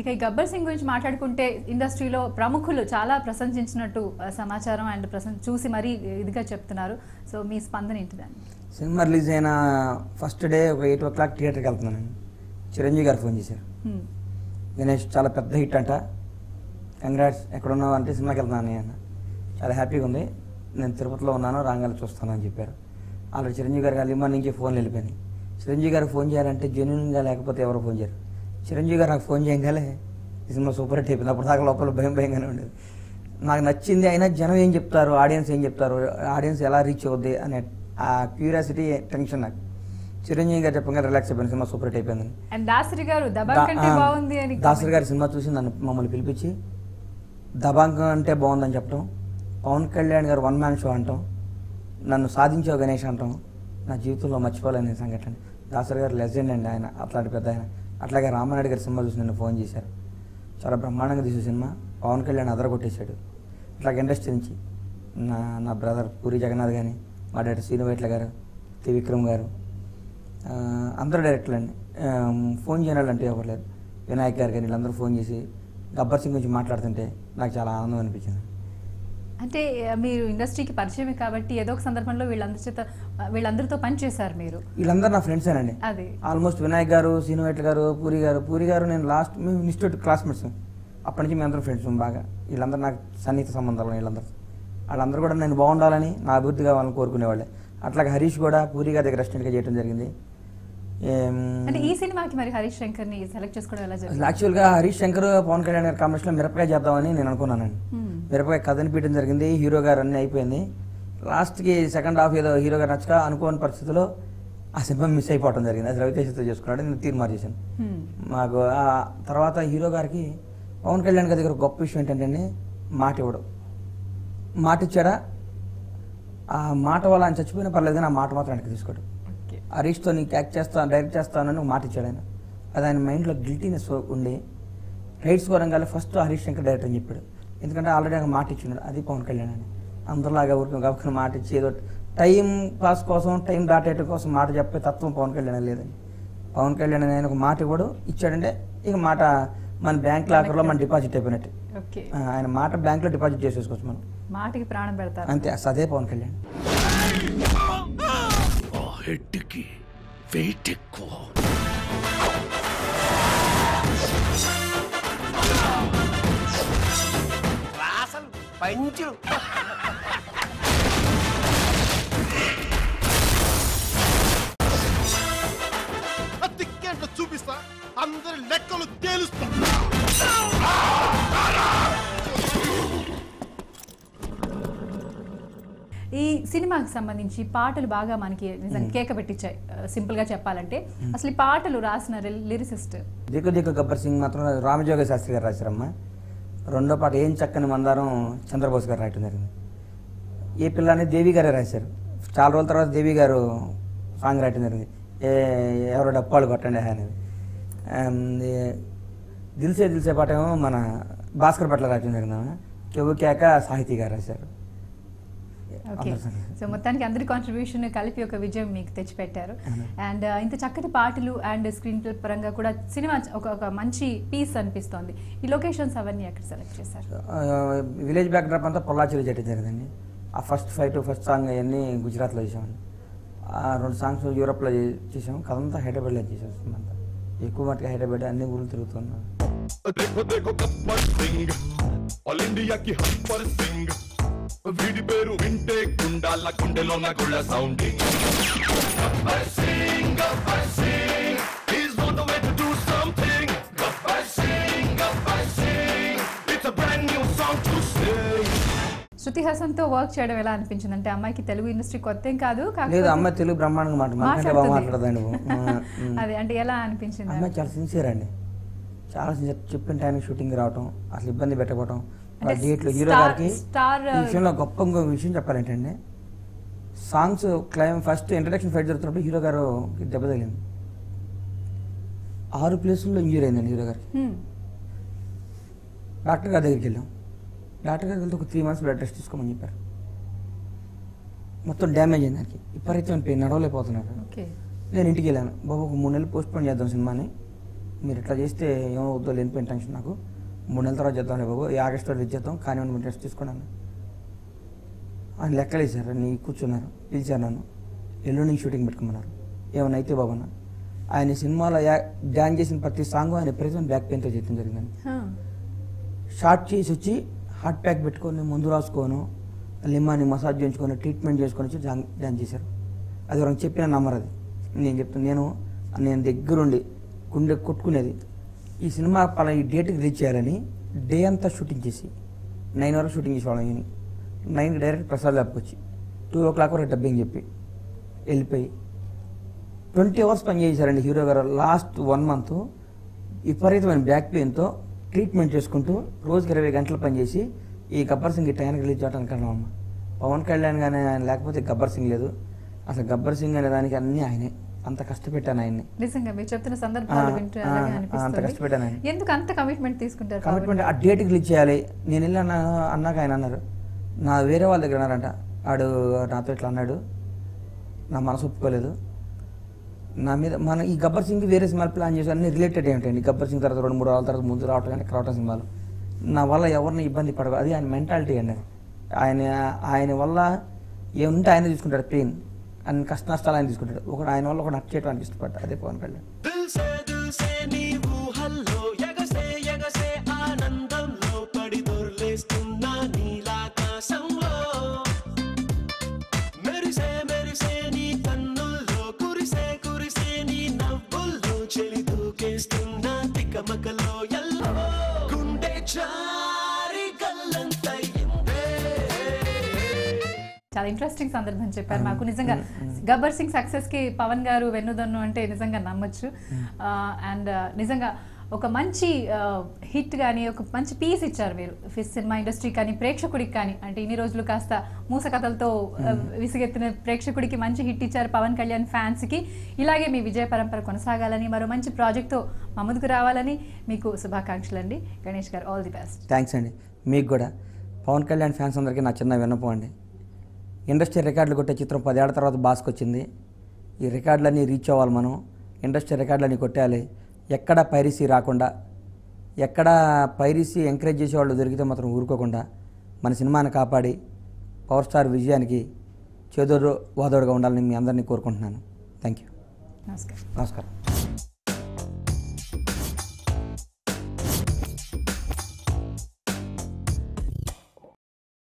ఇక ఈ గబ్బర్ సింగ్ గురించి మాట్లాడుకుంటే ఇండస్ట్రీలో ప్రముఖులు చాలా ప్రశంసించినట్టు సమాచారం అండ్ చూసి మరీ ఇదిగా చెప్తున్నారు. సో మీ స్పందన ఏంటి దాన్ని? సినిమా రిలీజ్ అయిన ఫస్ట్ డే ఒక 8 o'clock థియేటర్కి వెళ్తున్నాను. చిరంజీవి గారు ఫోన్ చేశారు, గణేష్ చాలా పెద్ద హిట్ అంట, కంగ్రాట్స్, ఎక్కడున్నావు అంటే సినిమాకి వెళ్తున్నాను అన్న. చాలా హ్యాపీగా ఉంది, నేను తిరుపతిలో ఉన్నాను, రాంగాలు చూస్తాను అని చెప్పారు. ఆల్రెడీ చిరంజీవి గారికి అలిమా నుంచి ఫోన్లు వెళ్ళిపోయినాయి. చిరంజీవి గారికి ఫోన్ చేయాలంటే జెన్యున్గా లేకపోతే ఎవరు ఫోన్ చేయరు. చిరంజీవి గారు నాకు ఫోన్ చేయగానే ఈ సినిమా సూపర్ హిట్ అయిపోయింది. అప్పుడు దాకా లోపల భయంగానే ఉండేది. నాకు నచ్చింది, అయినా జనం ఏం చెప్తారు, ఆడియన్స్ ఏం చెప్తారు, ఆడియన్స్ ఎలా రీచ్ అవుద్ది అనే ఆ క్యూరియాసిటీ, టెన్షన్ నాకు. చిరంజీవి గారు చెప్పగా రిలాక్స్ అయిపోయింది, సినిమా సూపర్ హిట్ అయిపోయింది. దాసరి గారి సినిమా చూసి మమ్మల్ని పిలిపించి దబాంగ్ అంటే బాగుందని చెప్పడం, పవన్ కళ్యాణ్ గారు 1 man షో అంటాం, నన్ను సాధించావు గణేష్ అంటాం, నా జీవితంలో మర్చిపోలేని సంఘటన. దాసరి గారు లెజెండ్ అండి, ఆయన అట్లాంటి పెద్ద ఆయన. అట్లాగే రామానాయుడు గారి సినిమా చూసి నన్ను ఫోన్ చేశారు, చాలా బ్రహ్మాండంగా తీసే సినిమా, పవన్ కళ్యాణ్ అదరగొట్టేశాడు. అట్లాగే ఇండస్ట్రీ నుంచి నా బ్రదర్ పూరి జగన్నాథ్ కానీ, మా డైరెక్టర్ శ్రీను వైట్ల గారు, త్రివిక్రమ్ గారు, అందరూ డైరెక్టర్లు అండి. ఫోన్ చేయాలంటే ఎవరు లేరు. వినాయక్ గారు కానీ వీళ్ళందరూ ఫోన్ చేసి గబ్బర్ సింగ్ గురించి మాట్లాడుతుంటే నాకు చాలా ఆనందం అనిపించింది. అంటే మీరు ఇండస్ట్రీకి పరిచయమే కాబట్టి ఏదో ఒక సందర్భంలో వీళ్ళందరితో పని చేశారు మీరు. వీళ్ళందరూ నా ఫ్రెండ్సేనండి. అది ఆల్మోస్ట్ వినాయక్ గారు, శ్రీను వైట్ల గారు, పూరి గారు నేను లాస్ట్ మేము ఇన్స్టిట్యూట్ క్లాస్మేట్స్. అప్పటి నుంచి మేము అందరూ ఫ్రెండ్స్ బాగా. వీళ్ళందరూ నాకు సన్నిహిత సంబంధాలు. వాళ్ళందరూ కూడా నేను బాగుండాలని, నా అభివృద్ధి కావాలని కోరుకునేవాళ్ళే. అట్లాగే హరీష్ కూడా పూరి గారి దగ్గర రెస్టారెంట్గా చేయడం జరిగింది. అంటే ఈ సినిమాకి మరి హరీష్ శంకర్ని సెలెక్ట్ చేసుకోవడం ఎలా జరిగింది? యాక్చువల్గా హరీష్ శంకర్ పవన్ కళ్యాణ్ గారి కాంబినేషన్లో మిరపకాయ చేద్దామని నేను అనుకున్నానండి. మిరపకాయ కథని పీయడం జరిగింది, హీరో గారు అన్నీ అయిపోయింది. లాస్ట్కి సెకండ్ హాఫ్ ఏదో హీరో గారు నచ్చక అనుకోని పరిస్థితిలో ఆ సినిమా మిస్ అయిపోవడం జరిగింది. అది రవితేజతో చేసుకున్నాడు, నేను తీర్మానం చేశాను. మాకు ఆ తర్వాత హీరో గారికి పవన్ కళ్యాణ్ గారి దగ్గర గొప్ప విషయం ఏంటంటే మాట ఇవ్వడం. మాట ఇచ్చాడా, ఆ మాట వల్ల ఆయన చచ్చిపోయినా పర్లేదు కానీ ఆ మాట మాత్రం ఆయనకి తీసుకోడు. హరీష్తో నీకు యాక్ట్ చేస్తాను, డైరెక్ట్ చేస్తానని ఒక మాట ఇచ్చాడు ఆయన. అది ఆయన మైండ్లో గిల్టీనెస్ ఉండి రైట్స్ కోరంగానే ఫస్ట్ హరీష్ శంకర్ డైరెక్టర్ అని చెప్పాడు. ఎందుకంటే ఆల్రెడీ ఆయన మాట ఇచ్చినాడు, అది పవన్ కళ్యాణ్ అని. అందరిలాగా ఊరికి కాబట్టి మాట ఇచ్చి ఏదో టైం పాస్ కోసం, టైం దాటేయడం కోసం మాట చెప్పే తత్వం పవన్ కళ్యాణ్ లేదని. పవన్ కళ్యాణ్ ఆయన ఒక మాట ఇవ్వడు, ఇచ్చాడంటే ఇక మాట మన బ్యాంక్ లాకర్లో మన డిపాజిట్ అయిపోయినట్టు. ఆయన మాట బ్యాంక్లో డిపాజిట్ చేసేసుకోవచ్చు, మనం మాటకి ప్రాణం పెడతారు అంతే. అదే పవన్ కళ్యాణ్. హెడ్కి వెయిట్ ఎక్కువ. అసలు పంచు దిక్కేంటో చూపిస్తా, అందరి లెక్కలు తేలుస్తా. ఈ సినిమాకి సంబంధించి పాటలు బాగా మనకి కేక పెట్టించాయి, సింపుల్ గా చెప్పాలంటే. అసలు ఈ పాటలు రాసిన లిరిసిస్ట్ దిక్కు గబ్బర్ సింగ్ మాత్రం రామజోగ శాస్త్రి గారు రాశారమ్మా. రెండో పాట ఏం చక్కని మందారం చంద్రబోస్ గారు రాయటం జరిగింది. ఏ పిల్ల అనేది దేవి గారే రాశారు. చాలా రోజుల తర్వాత దేవి గారు సాంగ్ రాయటం జరిగింది, ఎవరో డప్పాలు కొట్టండి అనేది. దిల్సే పాట ఏమో మన భాస్కర్ పట్ల రాయటం జరిగింది. చెవు కేక సాహితీ గారు రాశారు. ఓకే, సో మొత్తానికి అందరి కాంట్రిబ్యూషన్ కలిపి ఒక విజయం మీకు తెచ్చిపెట్టారు. అండ్ ఇంత చక్కటి పాటలు అండ్ స్క్రీన్ ప్లే పరంగా కూడా సినిమా ఒక మంచి పీస్ అనిపిస్తోంది. ఈ లొకేషన్స్ అవన్నీ ఎక్కడ సెలెక్ట్ చేశారు? విలేజ్ బ్యాక్ డ్రాప్ అంతా పొల్లాచిలో చేయడం జరిగిందండి. ఆ ఫస్ట్ సాంగ్ అవన్నీ గుజరాత్లో చేసామండి. ఆ 2 సాంగ్స్ యూరోప్లో చేసాము. కథంతా హైదరాబాద్లో చేసాం. అంతా ఎక్కువ మటుగా హైదరాబాద్ అన్ని ఊళ్ళు తిరుగుతున్నాం. వీడి పేరు వింటే గుండాల గుండెలో నా గుళ్ళ sounding. Gabbar Singh he's on the way to do something. Gabbar Singh it's a brand new song to sing. Shruti Haasan తో వర్క్ చేయడం ఎలా అనిపించింది? అంటే అమ్మాయికి తెలుగు ఇండస్ట్రీ కొత్త ఏం కాదు, లేదు అమ్మాయి తెలుగు బ్రహ్మాండంగా మాట్లాడదండి. అదే అంటే ఎలా అనిపించింది? అమ్మాయి చాలా సిన్సియర్ అండి, చాలా సిన్సియర్. చెప్పిన టైంకి షూటింగ్ రావటం, అసలు ఇబ్బంది పెట్టకపోవటం. డేట్లో హీరో గారికి ఈ విషయంలో గొప్ప ఇంకో విషయం చెప్పాలంటే, సాంగ్స్ ఫస్ట్ ఇంట్రడక్షన్ ఫైట్ జరుగుతున్నప్పుడు హీరో గారు దెబ్బ తగిలింది. 6 ప్లేసుల్లో ఇంజూరీ అయిందండి హీరో గారికి. డాక్టర్ గారి దగ్గరికి వెళ్ళాం. డాక్టర్ గారికి వెళ్తే ఒక 3 months బ్లడ్ టెస్ట్ తీసుకోమని చెప్పారు. మొత్తం డ్యామేజ్ అయింది దానికి, విపరీతమైన పెయిన్, నడవలేకపోతున్నారు. ఓకే, నేను ఇంటికి వెళ్ళాను. బాబు ఒక 3 నెలలు పోస్ట్ పోన్ చేద్దాం సినిమాని, మీరు ఇట్లా చేస్తే ఏమవుద్దో లేనిపోయిన టెన్షన్ నాకు, 3 నెలల తర్వాత చేద్దాం బాబు, ఈ ఆగస్టులో రిలీజ్ చేద్దాం, కానీ మీరు టెస్ట్ తీసుకున్నాను. ఆయన లెక్కలేసారు, నీ కూర్చున్నారు, పిలిచారు నన్ను, ఎల్లుండి షూటింగ్ పెట్టుకున్నారు. ఏమన్నా అయితే బాబు అన్న. ఆయన సినిమాలో డ్యాన్స్ చేసిన ప్రతి సాంగ్ ఆయన ప్రెజెంట్ బ్యాక్ పెయిన్తో చేయడం జరిగిందండి. షార్ట్ చేసి వచ్చి హార్ట్ ప్యాక్ పెట్టుకొని మందు రాసుకోను, లిమ్మాని మసాజ్ చేయించుకొని ట్రీట్మెంట్ చేసుకొని వచ్చి డ్యాన్స్ చేశారు. అది ఎవరైనా చెప్పిన నమ్మరు. అది నేను చెప్తాను, నేను దగ్గరుండి గుండె కొట్టుకునేది. ఈ సినిమా ఈ డేట్కి రీచ్ చేయాలని డే అంతా షూటింగ్ చేసి 9 వరకు షూటింగ్ చేసేవాళ్ళం. ఈయన 9కి డైరెక్ట్ ప్రసాద్ ల్యాబ్కి వచ్చి 2 o'clock వరకు డబ్బింగ్ చెప్పి వెళ్ళిపోయి 20 hours పని చేశారండి హీరో గారు. లాస్ట్ 1 month విపరీతమైన బ్యాక్ పెయిన్తో ట్రీట్మెంట్ చేసుకుంటూ రోజుకి 20 గంటలు పనిచేసి ఈ గబ్బర్ సింగ్ ఈ టైంకి రిలీజ్ చేయడానికి అమ్మ. పవన్ కళ్యాణ్ కానీ ఆయన లేకపోతే గబ్బర్ సింగ్ లేదు. అసలు గబ్బర్ సింగ్ అనే దానికి అన్నీ ఆయనే. అంత కష్టపెట్టాను ఆయన్ని. నిజంగా మీరు చెప్తున్న సందర్భాలు వింటూ అలాగే అనిపిస్తుంది. అంత కష్టపెట్టాను ఆయన. ఎందుకు అంత కమిట్మెంట్ తీసుకుంటారు? కమిట్మెంట్ ఆ డేట్కి రిలీజ్ చేయాలి. నేను వెళ్ళి అన్నాక ఆయన అన్నారు, నా వేరే వాళ్ళ దగ్గర అన్నారంట, ఆడు నాతో ఇట్లా అన్నాడు, నా మనసు ఒప్పుకోలేదు, నా మీద మన ఈ గబ్బర్ సింగ్ వేరే సినిమాలు ప్లాన్ చేసి అన్ని రిలేటెడ్ ఏంటండి. గబ్బర్ సింగ్ తర్వాత 2-3 రోజుల తర్వాత ముందు రావటం కానీ రావటం సినిమాలు నా వల్ల ఎవరిని ఇబ్బంది పడదు. అది ఆయన మెంటాలిటీ అండి. ఆయన వల్ల ఏముంటే ఆయన తీసుకుంటాడు, పెయిన్ అన్ని కష్ట నష్టాలు ఆయన తీసుకుంటాడు. ఆయన వల్ల ఒక నట్ చేయడానికి ఇష్టపడ్డా. అదే పవన్ కళ్యాణ్. చాలా ఇంట్రెస్టింగ్ సందర్భం చెప్పారు మాకు. నిజంగా గబ్బర్ సింగ్ సక్సెస్ కి పవన్ గారు వెన్నుదన్ను అంటే నిజంగా నమ్మొచ్చు. అండ్ నిజంగా ఒక మంచి హిట్ కానీ ఒక మంచి పీస్ ఇచ్చారు మీరు సినిమా ఇండస్ట్రీ కానీ ప్రేక్షకుడికి కానీ. అంటే ఇన్ని రోజులు కాస్త మూస కథలతో విసిగెత్తిన ప్రేక్షకుడికి మంచి హిట్ ఇచ్చారు పవన్ కళ్యాణ్ ఫ్యాన్స్కి. ఇలాగే మీ విజయ పరంపర కొనసాగాలని, మరో మంచి ప్రాజెక్ట్తో మా ముందుకు రావాలని మీకు శుభాకాంక్షలు అండి. గణేష్ గారు, ఆల్ ది బెస్ట్. థ్యాంక్స్ అండి. మీకు కూడా పవన్ కళ్యాణ్ ఫ్యాన్స్ అందరికీ నా చిన్న విన్నపం అండి. ఇండస్ట్రీ రికార్డులు కొట్టే చిత్రం 10 ఏళ్ల తర్వాత బాస్కి వచ్చింది. ఈ రికార్డులన్నీ రీచ్ అవ్వాలి మనం. ఇండస్ట్రీ రికార్డులన్నీ కొట్టాలి. ఎక్కడ పైరసీ రాకుండా, ఎక్కడ పైరసీ ఎంకరేజ్ చేసేవాళ్ళు దొరికితే మాత్రం ఊరుకోకుండా మన సినిమాని కాపాడి పవర్ స్టార్ విజయానికి చేదోడు వాదోడుగా ఉండాలని మీ అందరినీ కోరుకుంటున్నాను. Thank you. నమస్కారం. నమస్కారం.